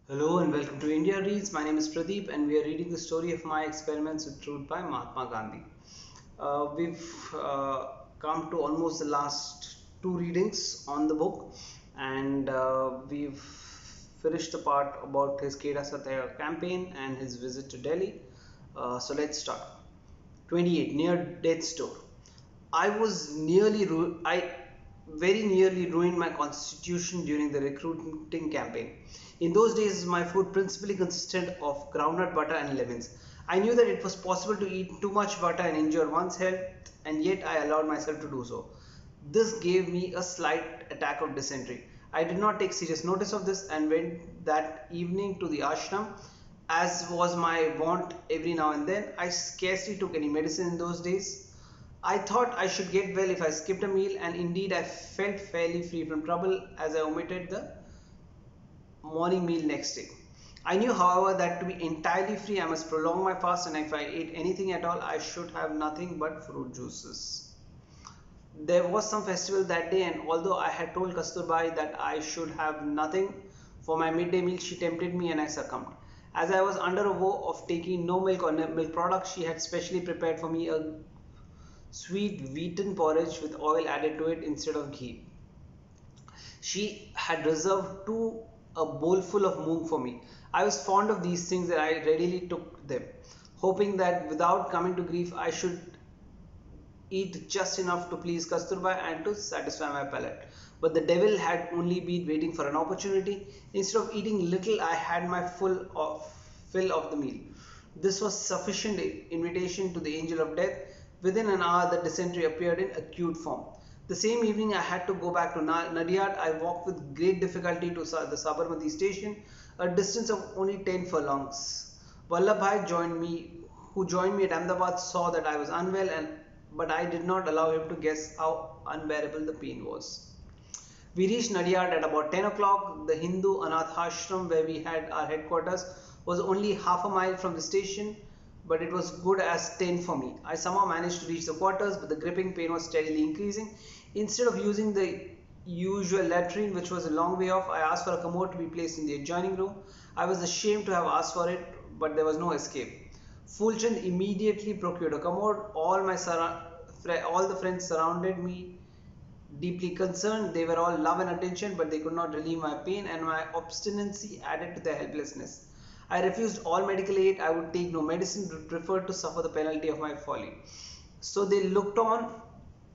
Hello and welcome to India Reads. My name is Pradeep and we are reading the story of my experiments with truth by Mahatma Gandhi. We've come to almost the last two readings on the book, and we've finished the part about his Keda Satya campaign and his visit to Delhi. So let's start. 28. Near death's door. I very nearly ruined my constitution during the recruiting campaign. In those days, my food principally consisted of groundnut butter and lemons. I knew that it was possible to eat too much butter and injure one's health, and yet I allowed myself to do so. This gave me a slight attack of dysentery. I did not take serious notice of this and went that evening to the ashram. As was my wont every now and then, I scarcely took any medicine in those days. I thought I should get well if I skipped a meal, and indeed I felt fairly free from trouble as I omitted the morning meal next day. I knew, however, that to be entirely free, I must prolong my fast, and if I ate anything at all, I should have nothing but fruit juices. There was some festival that day, and although I had told Kasturbai that I should have nothing for my midday meal, she tempted me and I succumbed. As I was under a vow of taking no milk or milk products, she had specially prepared for me a sweet wheaten porridge with oil added to it instead of ghee. She had reserved too a bowlful of moong for me. I was fond of these things and I readily took them, hoping that without coming to grief I should eat just enough to please Kasturba and to satisfy my palate. But the devil had only been waiting for an opportunity. Instead of eating little, I had my fill of the meal. This was sufficient invitation to the angel of death. Within an hour, the dysentery appeared in acute form. The same evening, I had to go back to Nadiad. I walked with great difficulty to the Sabarmati station, a distance of only 10 furlongs. Vallabhai who joined me at Ahmedabad, saw that I was unwell, but I did not allow him to guess how unbearable the pain was. We reached Nadiad at about 10 o'clock. The Hindu Anath Ashram, where we had our headquarters, was only half a mile from the station, but it was good as 10 for me. I somehow managed to reach the quarters, but the gripping pain was steadily increasing. Instead of using the usual latrine, which was a long way off, I asked for a commode to be placed in the adjoining room. I was ashamed to have asked for it, but there was no escape. Fulchand immediately procured a commode. All the friends surrounded me, deeply concerned. They were all love and attention, but they could not relieve my pain, and my obstinacy added to their helplessness. I refused all medical aid. I would take no medicine, but preferred to suffer the penalty of my folly. So they looked on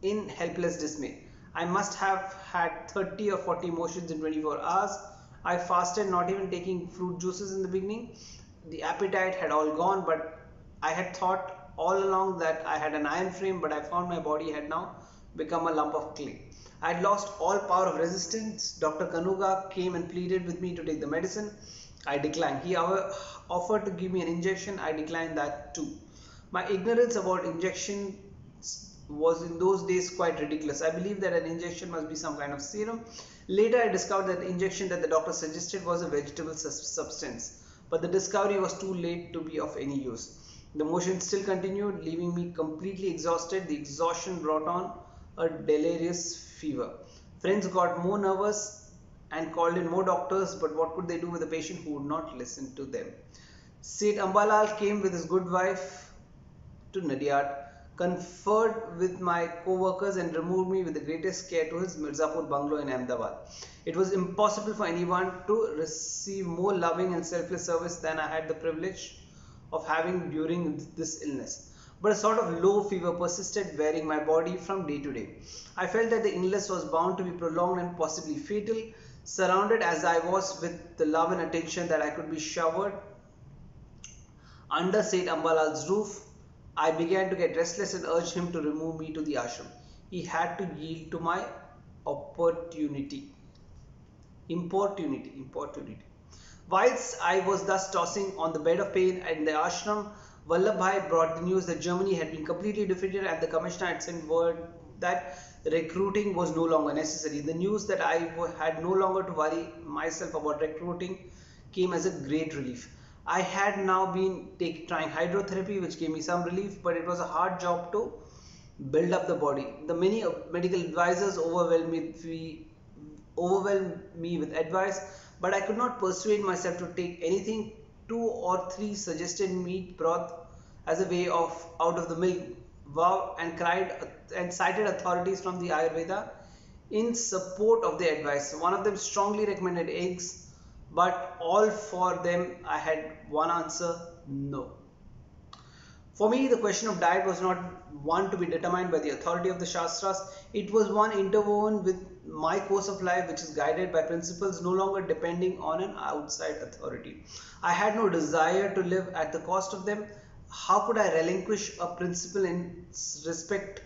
in helpless dismay. I must have had 30 or 40 motions in 24 hours. I fasted, not even taking fruit juices in the beginning. The appetite had all gone, but I had thought all along that I had an iron frame, but I found my body had now become a lump of clay. I had lost all power of resistance. Dr. Kanuga came and pleaded with me to take the medicine. I declined. He offered to give me an injection. I declined that too. My ignorance about injections was in those days quite ridiculous. I believed that an injection must be some kind of serum. Later, I discovered that the injection that the doctor suggested was a vegetable substance, but the discovery was too late to be of any use. The motion still continued, leaving me completely exhausted. The exhaustion brought on a delirious fever. Friends got more nervous and called in more doctors, but what could they do with a patient who would not listen to them? Seth Ambalal came with his good wife to Nadiad, conferred with my co-workers and removed me with the greatest care to his Mirzapur bungalow in Ahmedabad. It was impossible for anyone to receive more loving and selfless service than I had the privilege of having during this illness. But a sort of low fever persisted, wearing my body from day to day. I felt that the illness was bound to be prolonged and possibly fatal. Surrounded as I was with the love and attention that I could be showered under Saint Ambalal's roof, I began to get restless and urged him to remove me to the ashram. He had to yield to my opportunity. Importunity. Whilst I was thus tossing on the bed of pain in the ashram, Vallabhai brought the news that Germany had been completely defeated and the commissioner had sent word that recruiting was no longer necessary. The news that I had no longer to worry myself about recruiting came as a great relief. I had now been trying hydrotherapy, which gave me some relief, but it was a hard job to build up the body. The many medical advisors overwhelmed me overwhelmed me with advice, but I could not persuade myself to take anything. Two or three suggested meat broth as a way of out of the milk wow and cried and cited authorities from the Ayurveda in support of the advice. One of them strongly recommended eggs, but all for them I had one answer: no. For me, the question of diet was not one to be determined by the authority of the Shastras. It was one interwoven with my course of life, which is guided by principles no longer depending on an outside authority. I had no desire to live at the cost of them. How could I relinquish a principle in respect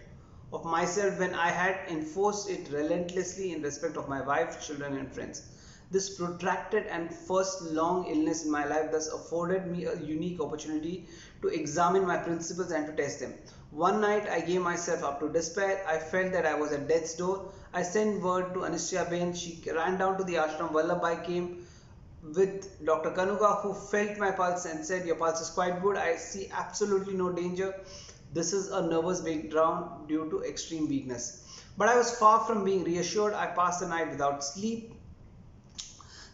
of myself when I had enforced it relentlessly in respect of my wife, children, and friends? This protracted and first long illness in my life thus afforded me a unique opportunity to examine my principles and to test them. One night I gave myself up to despair. I felt that I was at death's door. I sent word to Anishtya Ben. She ran down to the ashram. Vallabhbhai came with Dr. Kanuga, who felt my pulse and said, "Your pulse is quite good. I see absolutely no danger. This is a nervous breakdown due to extreme weakness." But I was far from being reassured. I passed the night without sleep.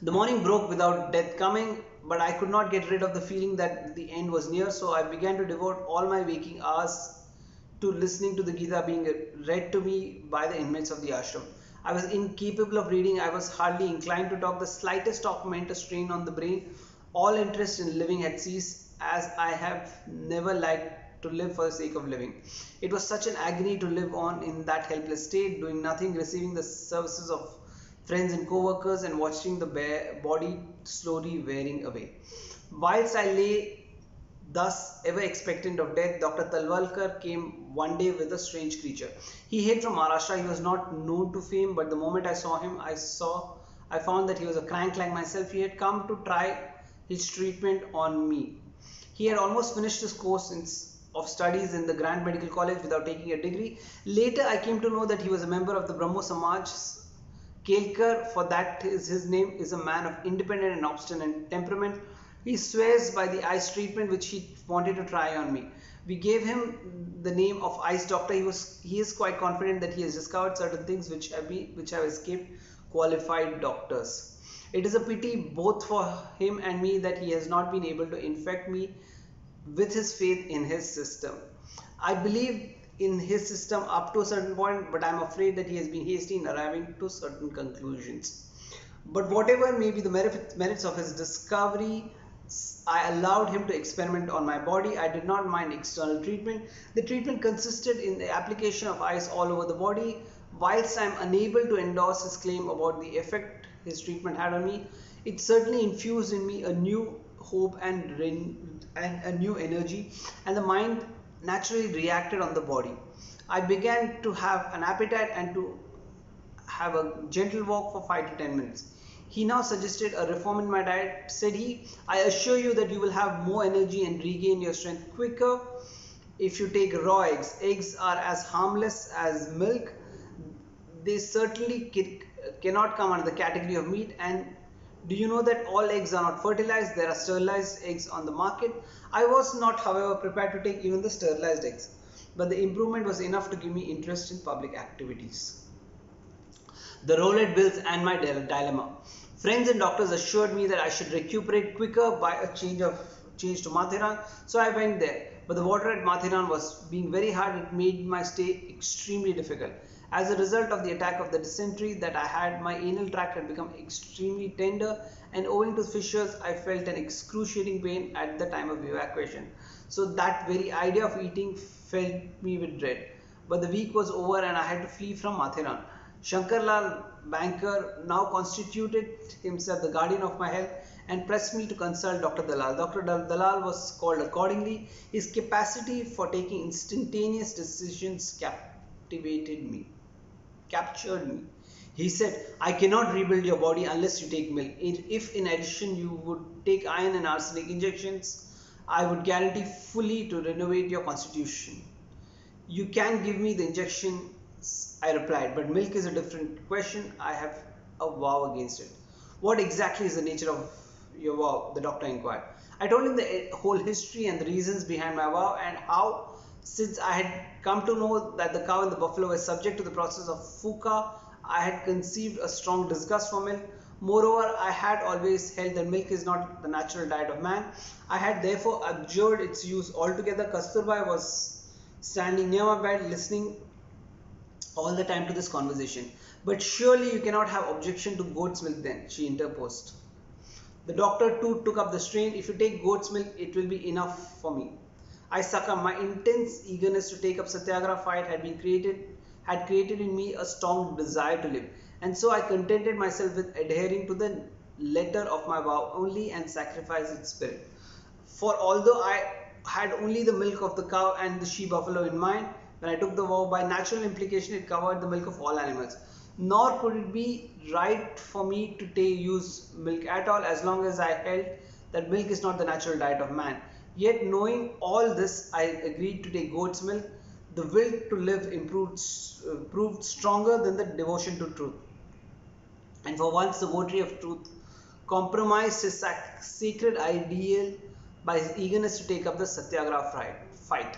The morning broke without death coming, but I could not get rid of the feeling that the end was near, so I began to devote all my waking hours to listening to the Gita being read to me by the inmates of the ashram. I was incapable of reading, I was hardly inclined to talk. The slightest talk meant a strain on the brain. All interest in living had ceased, as I have never liked to live for the sake of living. It was such an agony to live on in that helpless state, doing nothing, receiving the services of friends and co-workers, and watching the body slowly wearing away. Whilst I lay thus ever expectant of death, Dr. Talwalkar came one day with a strange creature. He hailed from Maharashtra. He was not known to fame, but the moment I saw him, I found that he was a crank like myself. He had come to try his treatment on me. He had almost finished his course of studies in the Grand Medical College without taking a degree. Later, I came to know that he was a member of the Brahmo Samaj. Kelkar, for that is his name, is a man of independent and obstinate temperament. He swears by the ice treatment which he wanted to try on me. We gave him the name of Ice Doctor. He is quite confident that he has discovered certain things which have escaped qualified doctors. It is a pity both for him and me that he has not been able to infect me with his faith in his system. I believe in his system up to a certain point, but I am afraid that he has been hasty in arriving to certain conclusions. But whatever may be the merits of his discovery, I allowed him to experiment on my body. I did not mind external treatment. The treatment consisted in the application of ice all over the body. Whilst I am unable to endorse his claim about the effect his treatment had on me, it certainly infused in me a new hope and a new energy, and the mind naturally reacted on the body. I began to have an appetite and to have a gentle walk for 5 to 10 minutes. He now suggested a reform in my diet. Said he, "I assure you that you will have more energy and regain your strength quicker if you take raw eggs. Eggs are as harmless as milk. They certainly cannot come under the category of meat. And do you know that all eggs are not fertilized? There are sterilized eggs on the market." I was not, however, prepared to take even the sterilized eggs, but the improvement was enough to give me interest in public activities. The Rowlatt Bills and my dilemma. Friends and doctors assured me that I should recuperate quicker by a change to Mathiran, so I went there. But the water at Mathiran was being very hard. It made my stay extremely difficult. As a result of the attack of the dysentery that I had, my anal tract had become extremely tender, and owing to fissures, I felt an excruciating pain at the time of evacuation. So that very idea of eating filled me with dread. But the week was over and I had to flee from Mathiran. Shankarlal, banker, now constituted himself the guardian of my health and pressed me to consult Dr. Dalal. Dr. Dalal was called accordingly. His capacity for taking instantaneous decisions captured me. He said, "I cannot rebuild your body unless you take milk. If in addition you would take iron and arsenic injections, I would guarantee fully to renovate your constitution." "You can give me the injection," I replied, "but milk is a different question. I have a vow against it." "What exactly is the nature of your vow?" the doctor inquired. I told him the whole history and the reasons behind my vow, and how, since I had come to know that the cow and the buffalo were subject to the process of fuka, I had conceived a strong disgust for milk. Moreover, I had always held that milk is not the natural diet of man. I had therefore abjured its use altogether. Kasturba was standing near my bed, listening all the time to this conversation. But surely you cannot have objection to goat's milk then, she interposed. The doctor too took up the strain. If you take goat's milk, it will be enough for me. I succumbed. My intense eagerness to take up Satyagraha fight had created in me a strong desire to live, and so I contented myself with adhering to the letter of my vow only and sacrifice its spirit. For although I had only the milk of the cow and the she buffalo in mind, when I took the vow, by natural implication it covered the milk of all animals. Nor could it be right for me to use milk at all as long as I held that milk is not the natural diet of man. Yet knowing all this, I agreed to take goat's milk. The will to live proved stronger than the devotion to truth. And for once the votary of truth compromised his sacred ideal by his eagerness to take up the Satyagraha fight.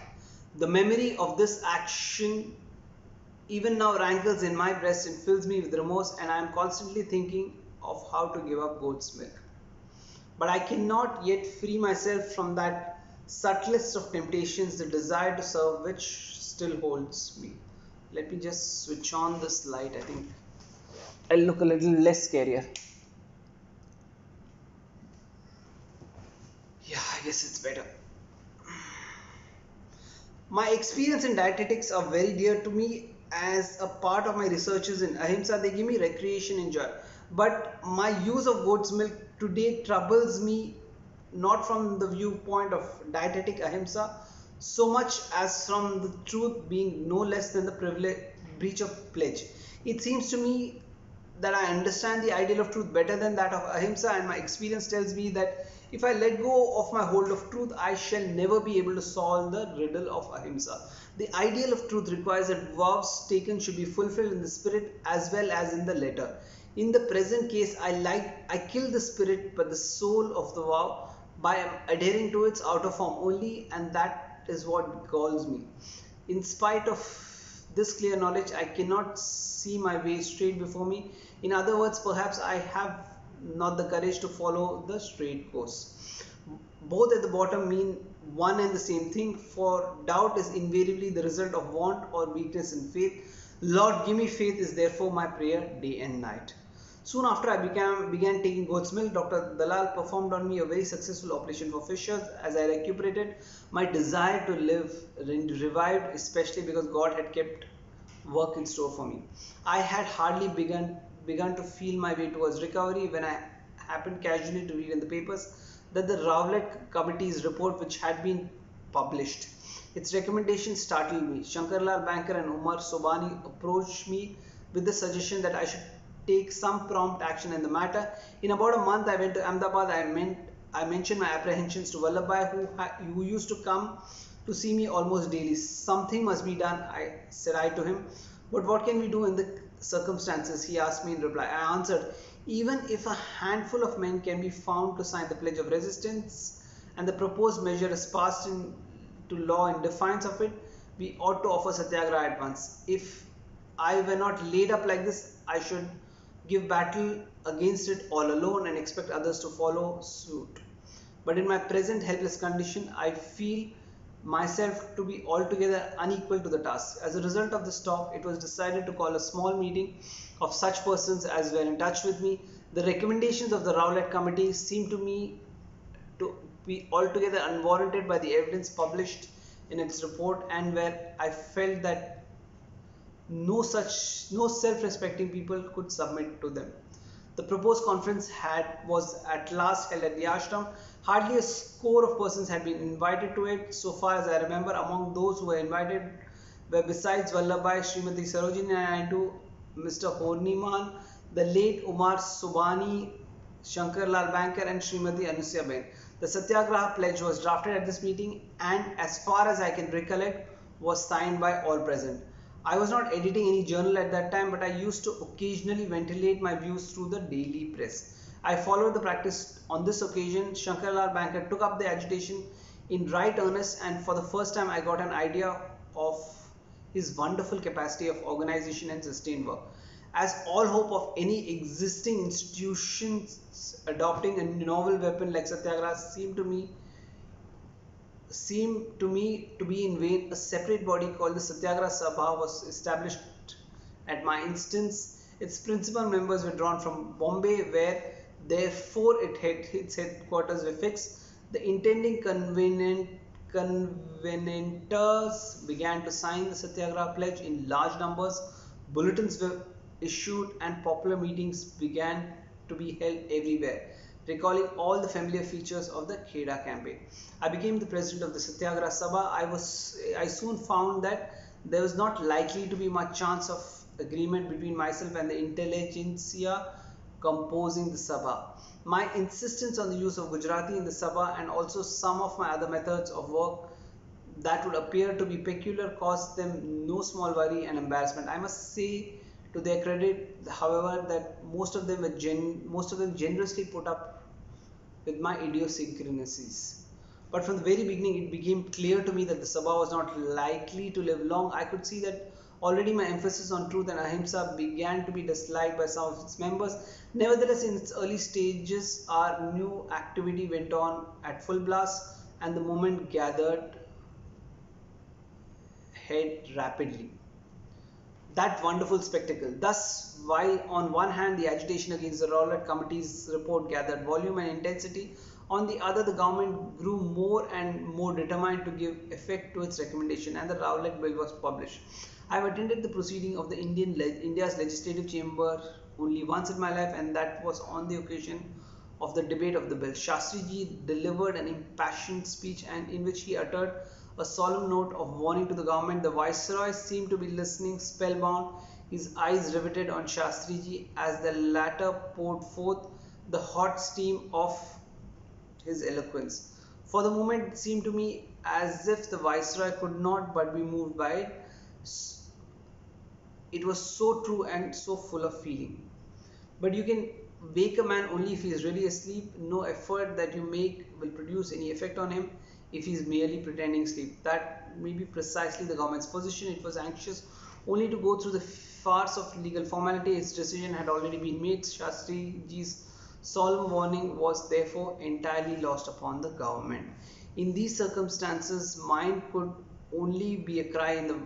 The memory of this action even now rankles in my breast and fills me with remorse, and I am constantly thinking of how to give up goat's milk. But I cannot yet free myself from that subtlest of temptations, the desire to serve, which still holds me. Let me just switch on this light. I think I'll look a little less scarier. Yeah, I guess it's better. My experience in dietetics are very dear to me as a part of my researches in ahimsa. They give me recreation and joy. But my use of goat's milk today troubles me not from the viewpoint of dietetic ahimsa so much as from the truth being no less than the breach of pledge. It seems to me that I understand the ideal of truth better than that of ahimsa, and my experience tells me that if I let go of my hold of truth, I shall never be able to solve the riddle of ahimsa. The ideal of truth requires that vows taken should be fulfilled in the spirit as well as in the letter. In the present case, I kill the spirit but the soul of the vow by adhering to its outer form only, and that is what galls me. In spite of this clear knowledge, I cannot see my way straight before me. In other words, perhaps I have not the courage to follow the straight course. Both at the bottom mean one and the same thing, for doubt is invariably the result of want or weakness in faith. Lord, give me faith is therefore my prayer day and night. Soon after I began taking goat's milk, Dr. Dalal performed on me a very successful operation for fissures. As I recuperated, my desire to live revived, especially because God had kept work in store for me. I had hardly begun to feel my way towards recovery when I happened casually to read in the papers that the Rowlatt Committee's report, which had been published, its recommendations startled me. Shankarlal Banker and Umar Sobani approached me with the suggestion that I should take some prompt action in the matter. In about a month, I went to Ahmedabad. I mentioned my apprehensions to Vallabhbhai, who used to come to see me almost daily. Something must be done, said I to him. But what can we do in the circumstances? He asked me in reply. I answered, even if a handful of men can be found to sign the pledge of resistance and the proposed measure is passed into law in defiance of it, we ought to offer Satyagraha at once. If I were not laid up like this, I should give battle against it all alone and expect others to follow suit. But in my present helpless condition, I feel myself to be altogether unequal to the task. As a result of this talk, it was decided to call a small meeting of such persons as were in touch with me. The recommendations of the Rowlatt Committee seemed to me to be altogether unwarranted by the evidence published in its report, and where I felt that no self-respecting people could submit to them. The proposed conference was at last held at the ashram. Hardly a score of persons had been invited to it. So far as I remember, among those who were invited were, besides Vallabhbhai, Srimati Sarojini Naidu, Mr. Horniman, the late Umar Sobani, Shankarlal Banker and Srimati Anusya Ben. The Satyagraha pledge was drafted at this meeting and, as far as I can recollect, was signed by all present. I was not editing any journal at that time, but I used to occasionally ventilate my views through the daily press. I followed the practice. On this occasion, Shankarlal Banker took up the agitation in right earnest, and for the first time I got an idea of his wonderful capacity of organization and sustained work. as all hope of any existing institutions adopting a novel weapon like satyagraha seemed to be in vain. A separate body called the Satyagraha Sabha was established at my instance. Its principal members were drawn from Bombay, where therefore its headquarters were fixed. The intending convenanters began to sign the Satyagraha pledge in large numbers. Bulletins were issued and popular meetings began to be held everywhere, recalling all the familiar features of the Kheda campaign. I became the president of the Satyagraha Sabha. I soon found that there was not likely to be much chance of agreement between myself and the intelligentsia composing the Sabha. My insistence on the use of Gujarati in the Sabha and also some of my other methods of work that would appear to be peculiar caused them no small worry and embarrassment. I must say to their credit, however, that most of them generously put up with my idiosyncrasies. But from the very beginning, it became clear to me that the Sabha was not likely to live long. I could see that already my emphasis on truth and ahimsa began to be disliked by some of its members. Nevertheless, in its early stages, our new activity went on at full blast, and the movement gathered head rapidly. That wonderful spectacle. Thus, while on one hand the agitation against the Rowlatt Committee's report gathered volume and intensity, on the other the government grew more and more determined to give effect to its recommendation, and the Rowlatt Bill was published. I have attended the proceeding of the India's legislative chamber only once in my life, and that was on the occasion of the debate of the bill. Shastriji delivered an impassioned speech and in which he uttered a solemn note of warning to the government. The viceroy seemed to be listening spellbound, his eyes riveted on Shastriji as the latter poured forth the hot steam of his eloquence. For the moment, it seemed to me as if the viceroy could not but be moved by it. It was so true and so full of feeling. But you can wake a man only if he is really asleep. No effort that you make will produce any effect on him if he is merely pretending sleep. That may be precisely the government's position. It was anxious only to go through the farce of legal formality. Its decision had already been made. Shastriji's solemn warning was therefore entirely lost upon the government. In these circumstances, mine could only be a cry in the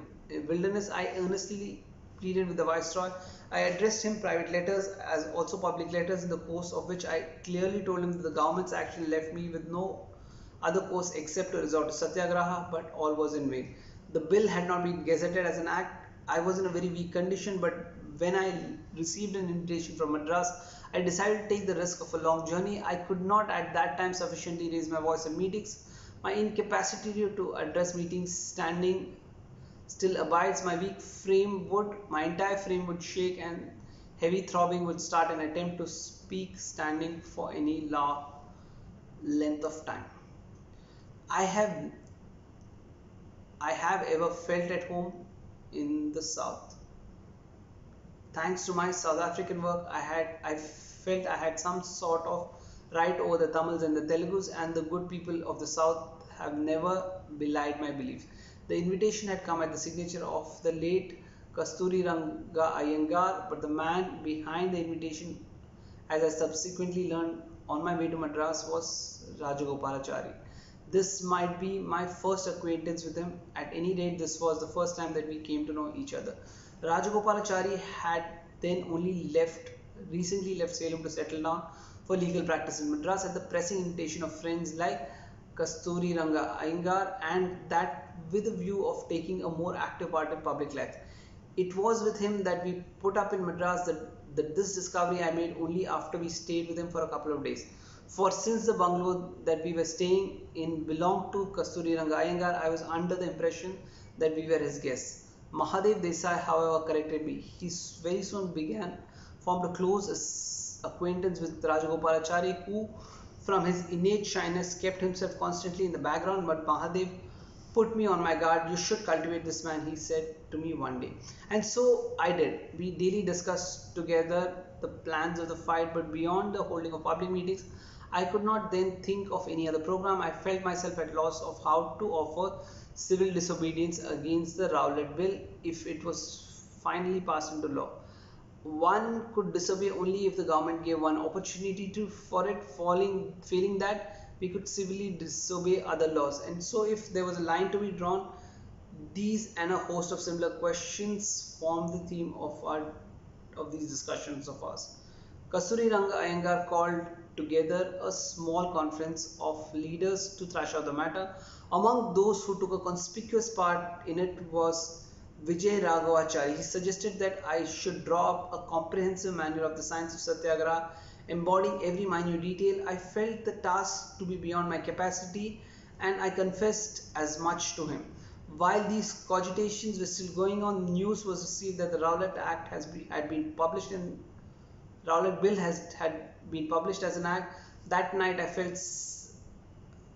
wilderness. I earnestly pleaded with the viceroy. I addressed him private letters as also public letters, in the course of which I clearly told him that the government's action left me with no other course except to resort to satyagraha, but all was in vain. The bill had not been gazetted as an act. I was in a very weak condition, but when I received an invitation from Madras, I decided to take the risk of a long journey. I could not at that time sufficiently raise my voice in meetings. My incapacity to address meetings standing still abides. My entire frame would shake, and heavy throbbing would start an attempt to speak standing for any length of time. I have ever felt at home in the South. Thanks to my South African work, I felt I had some sort of right over the Tamils and the Telugus, and the good people of the South have never belied my belief. The invitation had come at the signature of the late Kasturi Ranga Iyengar, but the man behind the invitation, as I subsequently learned on my way to Madras, was Rajagopalachari. This might be my first acquaintance with him. At any rate, this was the first time that we came to know each other. Rajagopalachari had then only recently left Salem to settle down for legal practice in Madras at the pressing invitation of friends like Kasturi Ranga Iyengar, and that with a view of taking a more active part in public life. It was with him that we put up in Madras that this discovery I made only after we stayed with him for a couple of days. For since the bungalow that we were staying in belonged to Kasturi Ranga Iyengar, I was under the impression that we were his guests. Mahadev Desai, however, corrected me. He very soon formed a close acquaintance with Rajagopalachari, who from his innate shyness kept himself constantly in the background, but Mahadev put me on my guard. You should cultivate this man, he said to me one day. And so I did. We daily discussed together the plans of the fight, but beyond the holding of public meetings, I could not then think of any other program. I felt myself at loss of how to offer civil disobedience against the Rowlatt Bill if it was finally passed into law. one could disobey only if the government gave one opportunity to for it, feeling that we could civilly disobey other laws. And so if there was a line to be drawn, these and a host of similar questions form the theme of these discussions of ours. Kasturi Ranga Iyengar called together a small conference of leaders to thrash out the matter. Among those who took a conspicuous part in it was Vijay Raghavachari. He suggested that I should draw up a comprehensive manual of the science of Satyagraha, embodying every minute detail. I felt the task to be beyond my capacity, and I confessed as much to him. While these cogitations were still going on, news was received that the Rowlatt Act had been published in Rowlatt Bill had been published as an act. That night I fell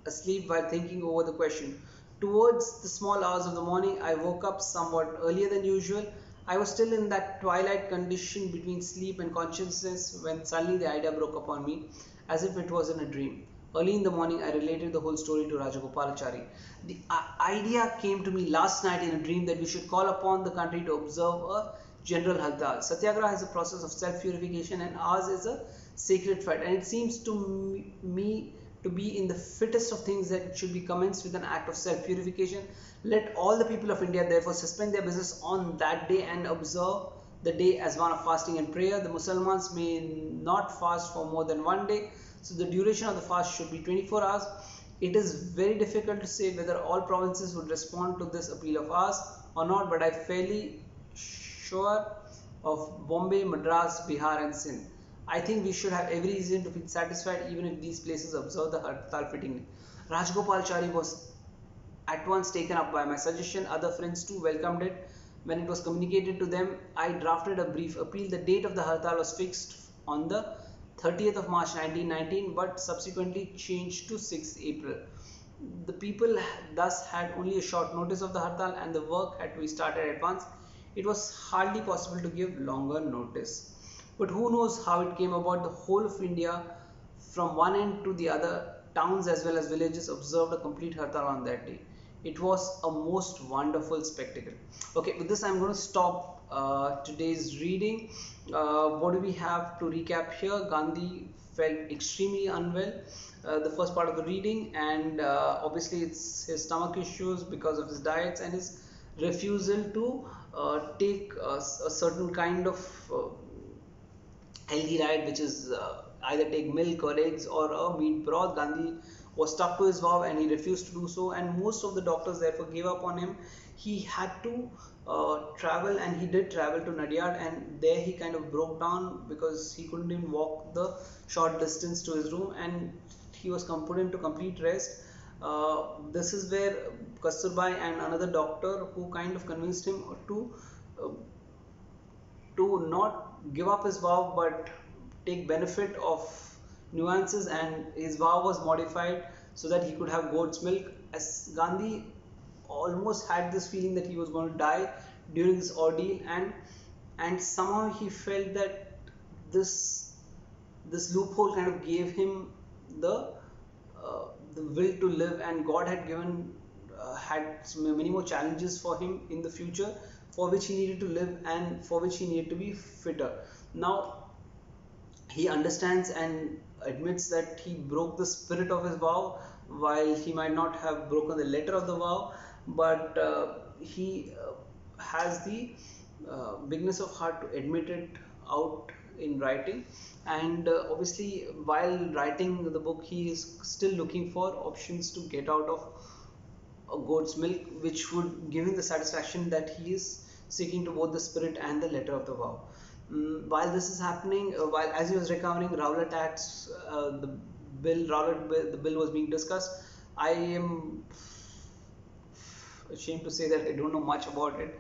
asleep while thinking over the question. Towards the small hours of the morning, I woke up somewhat earlier than usual. I was still in that twilight condition between sleep and consciousness when suddenly the idea broke upon me, as if it was in a dream. Early in the morning, I related the whole story to Rajagopalachari. The idea came to me last night in a dream that we should call upon the country to observe a general Hartal. Satyagraha is a process of self-purification and ours is a sacred fight. And it seems to me to be in the fittest of things that it should be commenced with an act of self-purification. Let all the people of India therefore suspend their business on that day and observe the day as one of fasting and prayer. The Muslims may not fast for more than one day, so the duration of the fast should be 24 hours. It is very difficult to say whether all provinces would respond to this appeal of ours or not, but I am fairly sure of Bombay, Madras, Bihar and Sindh. I think we should have every reason to feel satisfied even if these places observe the Hartal fittingly. Rajagopalachari was at once taken up by my suggestion. Other friends too welcomed it. When it was communicated to them, I drafted a brief appeal. The date of the Hartal was fixed on the 30th of March 1919 but subsequently changed to 6th April. The people thus had only a short notice of the Hartal and the work had to be started at once. It was hardly possible to give longer notice. But who knows how it came about? The whole of India, from one end to the other, towns as well as villages, observed a complete Hartal on that day. It was a most wonderful spectacle. Okay, with this I'm going to stop today's reading. What do we have to recap here? Gandhi felt extremely unwell. The first part of the reading, and obviously it's his stomach issues because of his diets and his refusal to take a certain kind of healthy diet, which is either take milk or eggs or a meat broth. Gandhi was stuck to his vow and he refused to do so, and most of the doctors therefore gave up on him. He had to travel, and he did travel to Nadiad, and there he kind of broke down because he couldn't even walk the short distance to his room, and he was put into complete rest. This is where Kasturbai and another doctor who kind of convinced him uh, to not give up his vow but take benefit of nuances, and his vow was modified so that he could have goat's milk. As Gandhi almost had this feeling that he was going to die during this ordeal, and somehow he felt that this loophole kind of gave him the will to live, and God had given had many more challenges for him in the future, for which he needed to live and for which he needed to be fitter. Now he understands and admits that he broke the spirit of his vow, while he might not have broken the letter of the vow, but he has the bigness of heart to admit it out in writing. And obviously while writing the book, he is still looking for options to get out of a goat's milk, which would give him the satisfaction that he is seeking to both the spirit and the letter of the vow. While this is happening, while as he was recovering, Rowlatt Acts, the bill was being discussed. I am ashamed to say that I don't know much about it.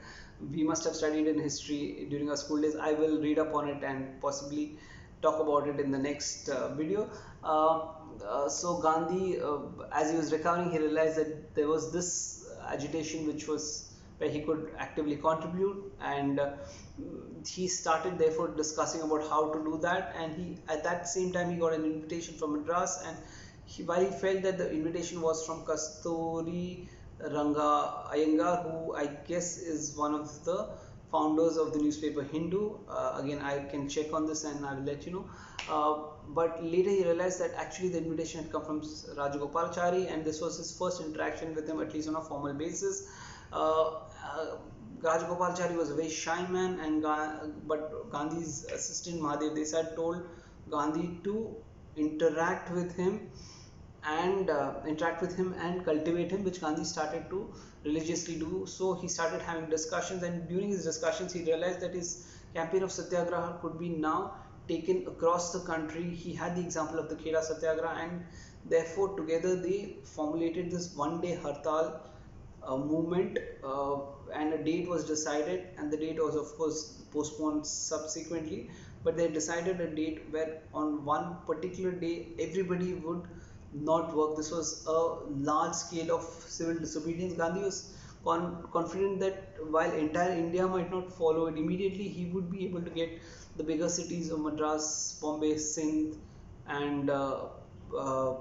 We must have studied in history during our school days. I will read up on it and possibly talk about it in the next video. So Gandhi, as he was recovering, he realized that there was this agitation which was where he could actively contribute, and he started therefore discussing about how to do that. And he, at that same time, he got an invitation from Madras, and while he felt that the invitation was from Kasturi Ranga Iyengar, who I guess is one of the founders of the newspaper Hindu. Again, I can check on this and I will let you know. But later he realized that actually the invitation had come from Rajagopalachari, and this was his first interaction with him, at least on a formal basis. Rajagopalachari was a very shy man, and but Gandhi's assistant Mahadev Desai told Gandhi to interact with him and cultivate him, which Gandhi started to religiously do. So he started having discussions, and during his discussions he realized that his campaign of satyagraha could be now taken across the country. He had the example of the Kheda satyagraha, and therefore together they formulated this one-day hartal movement, and a date was decided, and the date was of course postponed subsequently, but they decided a date where on one particular day everybody would not work. This was a large scale of civil disobedience. Gandhi was confident that while entire India might not follow it immediately, he would be able to get the bigger cities of Madras, Bombay, Sindh, and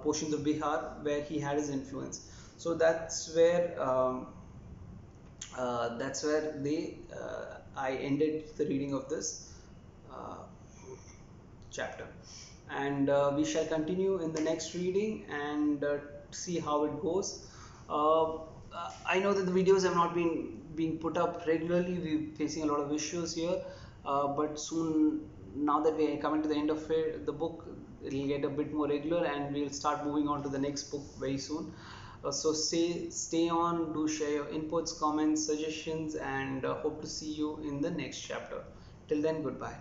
portions of Bihar where he had his influence. So that's where I ended the reading of this uh, chapter, and we shall continue in the next reading and see how it goes. I know that the videos have not been being put up regularly. We're facing a lot of issues here, but soon, now that we are coming to the end of the book, it'll get a bit more regular, and we'll start moving on to the next book very soon. So stay on, do share your inputs, comments, suggestions, and hope to see you in the next chapter. Till then, goodbye.